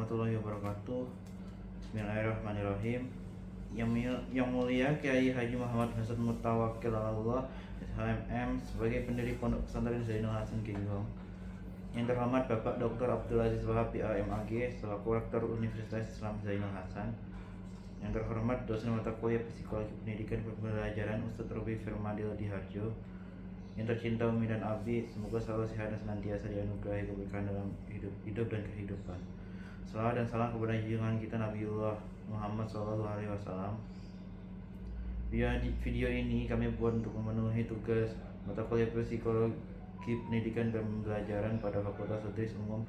warahmatullahi wabarakatuh. Bismillahirrahmanirrahim. Yang mulia Kiai Haji Muhammad Hasan Mutawakkil Allah SHMM sebagai pendiri Pondok Pesantren Zainul Hasan Genggong. Yang terhormat Bapak Dr. Abdul Aziz Wahab PAMAG selaku Rektor Universitas Islam Zainul Hasan. Yang terhormat dosen mata kuliah Psikologi Pendidikan Pembelajaran Ustadz Robi Firmadil Diharjo. Yang tercinta Umi dan Abi, semoga selalu sehat dan senantiasa dianugerahi keberkahan dalam hidup dan kehidupan. Salawat dan salam kepada junjungan kita Nabiullah Muhammad SAW. Video ini kami buat untuk memenuhi tugas mata kuliah Psikologi Pendidikan dan Pembelajaran pada Fakultas Tadris Umum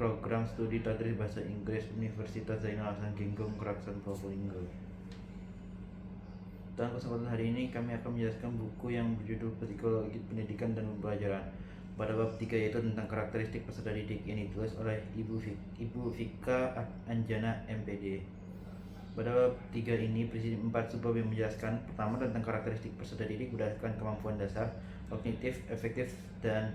Program Studi Tadris Bahasa Inggris Universitas Zainul Hasan Genggong, Keraksan, Probolinggo. Dalam kesempatan hari ini kami akan menjelaskan buku yang berjudul Psikologi Pendidikan dan Pembelajaran pada bab 3, yaitu tentang karakteristik peserta didik, yang ditulis oleh Ibu Vika Anjana MPD. Pada bab 3 ini berisi 4 subbab yang menjelaskan. Pertama, tentang karakteristik peserta didik berdasarkan kemampuan dasar kognitif, afektif, dan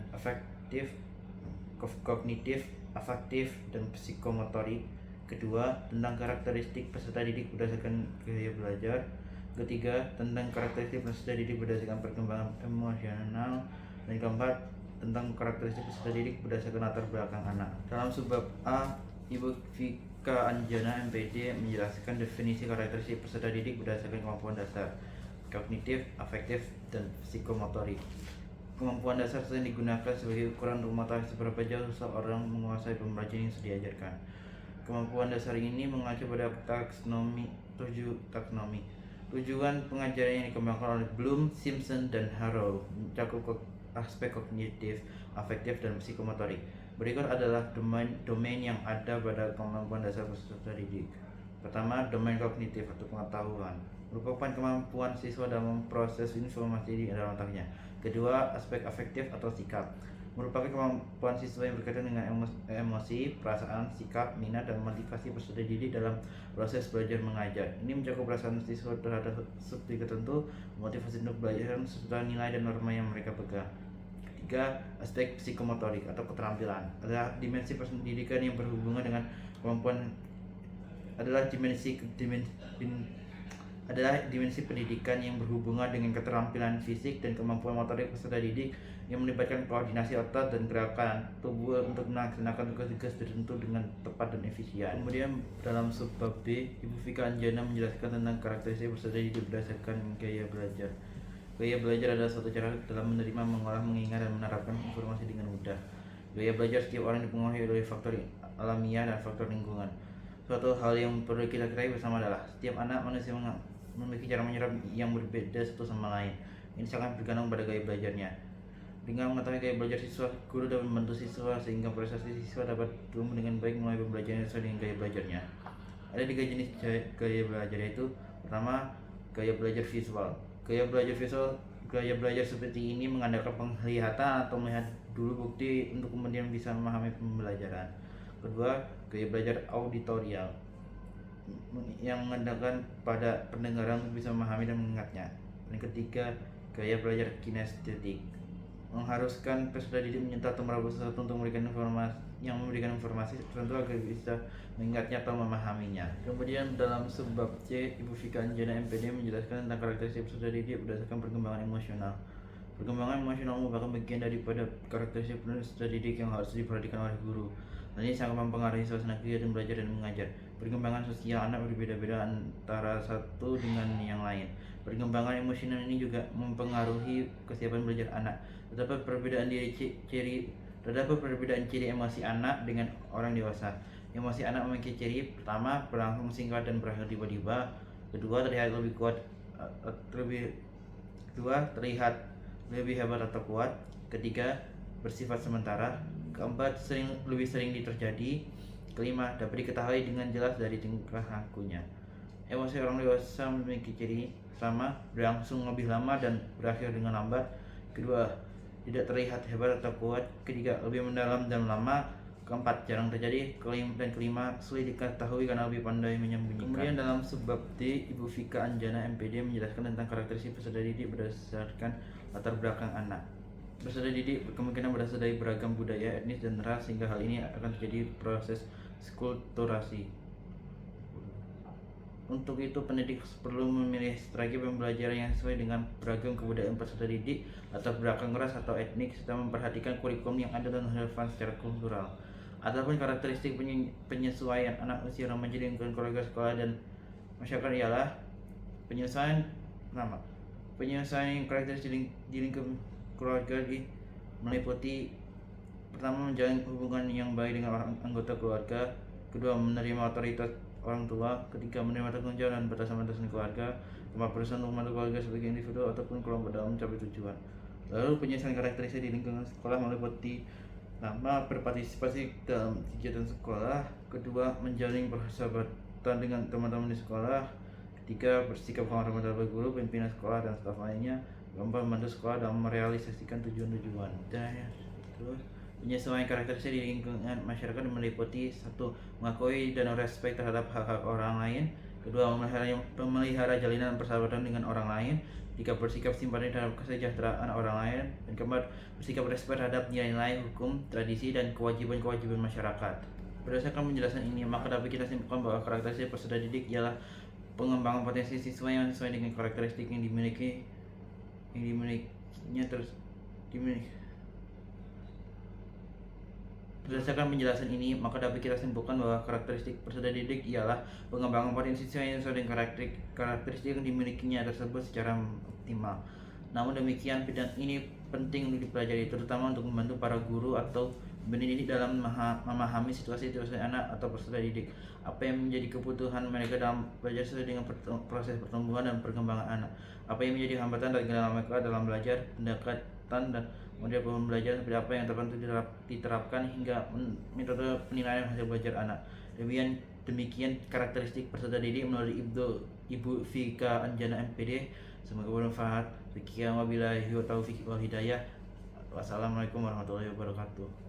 dan psikomotorik. Kedua, tentang karakteristik peserta didik berdasarkan gaya belajar. Ketiga, tentang karakteristik peserta didik berdasarkan perkembangan emosional. Dan keempat, tentang karakteristik peserta didik berdasarkan latar belakang anak. Dalam subbab A, Ibu Vika Anjana MPD menjelaskan definisi karakteristik peserta didik berdasarkan kemampuan dasar kognitif, afektif, dan psikomotorik. Kemampuan dasar sering digunakan sebagai ukuran untuk mengetahui seberapa jauh seseorang menguasai pembelajaran yang sudah diajarkan. Kemampuan dasar ini mengacu pada tujuh taksonomi. Tujuan pengajaran yang dikembangkan oleh Bloom, Simpson, dan Harrow mencakup aspek kognitif, afektif, dan psikomotorik. Berikut adalah domain yang ada pada kemampuan dasar peserta didik. Pertama, domain kognitif atau pengetahuan, merupakan kemampuan siswa dalam proses informasi di dalam otaknya. Kedua, aspek afektif atau sikap, merupakan kemampuan siswa yang berkaitan dengan emosi, perasaan, sikap, minat, dan motivasi peserta didik dalam proses belajar mengajar. Ini mencakup perasaan siswa terhadap subjek tertentu, motivasi untuk belajar, serta nilai dan norma yang mereka pegang. Ketiga, aspek psikomotorik atau keterampilan adalah dimensi pendidikan yang berhubungan dengan kemampuan dimensi pendidikan yang berhubungan dengan keterampilan fisik dan kemampuan motorik peserta didik yang melibatkan koordinasi otot dan gerakan tubuh untuk melaksanakan tugas-tugas tertentu dengan tepat dan efisien. Kemudian dalam subbab B, Ibu Vika Anjana menjelaskan tentang karakteristik peserta didik berdasarkan gaya belajar. Gaya belajar adalah suatu cara dalam menerima, mengolah, mengingat, dan menerapkan informasi dengan mudah. Gaya belajar setiap orang dipengaruhi oleh faktor alamiah dan faktor lingkungan. Suatu hal yang perlu kita ketahui bersama adalah setiap anak manusia memiliki cara menyerap yang berbeda satu sama lain. Ini sangat bergantung pada gaya belajarnya. Dengan mengetahui gaya belajar siswa, guru dapat membantu siswa sehingga prestasi siswa dapat tumbuh dengan baik melalui pembelajaran sesuai dengan gaya belajarnya. Ada 3 jenis gaya belajar, yaitu pertama, gaya belajar visual. Gaya belajar seperti ini mengandalkan penglihatan atau melihat dulu bukti untuk kemudian bisa memahami pembelajaran. Kedua, gaya belajar auditorial yang mengandalkan pada pendengaran untuk bisa memahami dan mengingatnya. Dan ketiga, gaya belajar kinestetik mengharuskan peserta didik menyentuh atau meraba sesuatu untuk memberikan informasi tertentu agar bisa mengingatnya atau memahaminya. Kemudian dalam subbab C, Ibu Vika Anjana MPD menjelaskan tentang karakteristik peserta didik berdasarkan perkembangan emosional. Perkembangan emosional merupakan bagian daripada karakteristik peserta didik yang harus diperhatikan oleh guru. Dan ini sangat mempengaruhi suasana kegiatan belajar dan mengajar. Perkembangan sosial anak berbeda-beda antara satu dengan yang lain. Perkembangan emosional ini juga mempengaruhi kesiapan belajar anak. Terdapat perbedaan ciri emosi anak dengan orang dewasa. Emosi anak memiliki ciri pertama, berlangsung singkat dan berakhir tiba-tiba. Kedua, terlihat lebih hebat atau kuat. Ketiga, bersifat sementara. Keempat, lebih sering terjadi. Kelima, dapat diketahui dengan jelas dari tingkah lakunya. Emosi orang dewasa memiliki ciri sama, berlangsung lebih lama dan berakhir dengan lambat. Kedua, tidak terlihat hebat atau kuat. Ketiga, lebih mendalam dan lama. Keempat, jarang terjadi. Dan kelima, sulit diketahui karena lebih pandai menyembunyikan. Kemudian dalam subbab D, Ibu Vika Anjana MPD menjelaskan tentang karakteristik peserta didik berdasarkan latar belakang anak. Peserta didik kemungkinan berasal dari beragam budaya, etnis, dan ras, sehingga hal ini akan terjadi proses skulpturasi. Untuk itu, pendidik perlu memilih strategi pembelajaran yang sesuai dengan beragam kebudayaan peserta didik atau belakang ras atau etnik, serta memperhatikan kurikulum yang ada dan relevan secara kultural. Adapun karakteristik penyesuaian anak usia remaja di lingkungan keluarga, sekolah, dan masyarakat ialah penyesuaian karakteristik di lingkungan keluarga meliputi: pertama, menjalin hubungan yang baik dengan anggota keluarga; kedua, menerima otoritas orang tua; ketiga, menerima tanggung jawab dan batasan-batasan keluarga; keempat, berusaha untuk membantu keluarga sebagai individu ataupun kelompok dalam mencapai tujuan. Lalu, penyelesaian karakteristik di lingkungan sekolah meliputi: pertama, berpartisipasi dalam kegiatan sekolah; kedua, menjalin persahabatan dengan teman-teman di sekolah; ketiga, bersikap hormat terhadap guru, pimpinan sekolah, dan staf lainnya; keempat, membantu sekolah dalam merealisasikan tujuan-tujuan. Terus, penyesuaian karakteristik di lingkungan masyarakat meliputi: satu, mengakui dan respek terhadap hak-hak orang lain; kedua, memelihara jalinan persahabatan dengan orang lain; tiga, bersikap simpati terhadap kesejahteraan orang lain; dan keempat, bersikap respek terhadap nilai-nilai hukum, tradisi, dan kewajiban-kewajiban masyarakat. Berdasarkan penjelasan ini, maka dapat kita simpulkan bahwa karakteristik peserta didik ialah pengembangan potensi siswa yang sesuai dengan karakteristik yang dimilikinya. Berdasarkan penjelasan ini, maka dapat kita simpulkan bahwa karakteristik peserta didik ialah pengembangan potensi siswa yang sesuai dengan karakteristik yang dimilikinya tersebut secara optimal. Namun demikian, bidang ini penting untuk dipelajari, terutama untuk membantu para guru atau pendidik dalam memahami situasi anak atau peserta didik. Apa yang menjadi kebutuhan mereka dalam belajar sesuai dengan proses pertumbuhan dan perkembangan anak. Apa yang menjadi hambatan dan kendala mereka dalam belajar, pendekatan dan model pembelajaran seperti apa yang tertentu diterapkan, hingga metode penilaian hasil belajar anak. Demikian karakteristik peserta didik menurut Ibu Vika Anjana MPD. Semoga bermanfaat. Sekian, wabillahi taufiq wal hidayah. Wassalamualaikum warahmatullahi wabarakatuh.